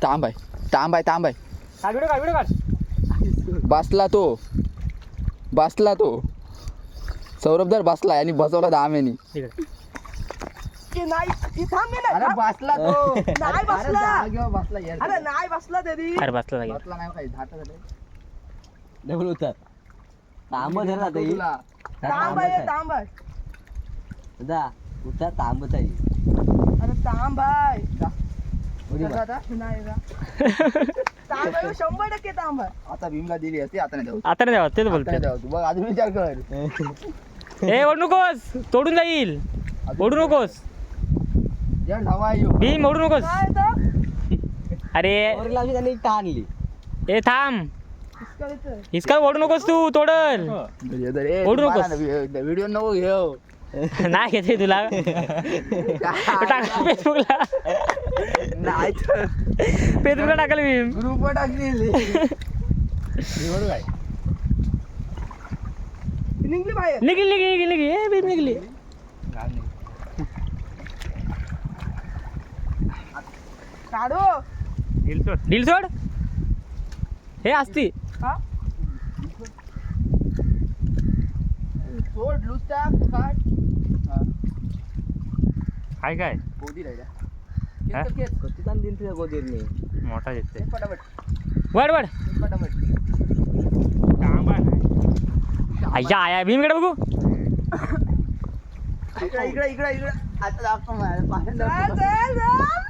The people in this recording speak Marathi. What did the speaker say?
तांब आहे बसला तो सौरभ दर बसलाय आणि बसवला दाम्यानी. अरे बसला तो नाही बसला तरी बसला नाही काही धाटा झालं. डबल उतर तांब धर आता ही. तांब आहे दा उतर तांबच आहे. अरे तांब आहे उडी मार. नाही का तांब आहे 100% तांब आहे. आता भीमला दिली असती आता नाही देऊ. आता नाही द्यावा तेच आता बोलतोय. नाही देऊ. तू बघ अजून विचार कर. ए ओढू नकोस तोडून जाईल. ओढू नकोस जड हवा येऊ. भीम ओढू नकोस. काय तर अरे वरील आमची त्यांनी इट्टा आणली. ए थांब इसकायचं. इसका ओढू नकोस तू तोडल. ओढू नकोस. व्हिडिओ नको घेऊ. नाही घेते तुला टाक फेसबुकला. नाही तर फेसबुकला टाकलं भीम. ग्रुपवर टाकली. काय निघली बाहेर. निघली ए भीम निघली. काढू डील सोड हे असती. हा सोड लूज टाक काढ. काय काय गोदी राहिला. हा? कधी ताण दिली तुझ्या गोदीरने. मोठा दिसते. पटापट वड वड पटापट. आया आया भीमकडे बघू. इकडे आता दाखव मला. चल, चल, चल.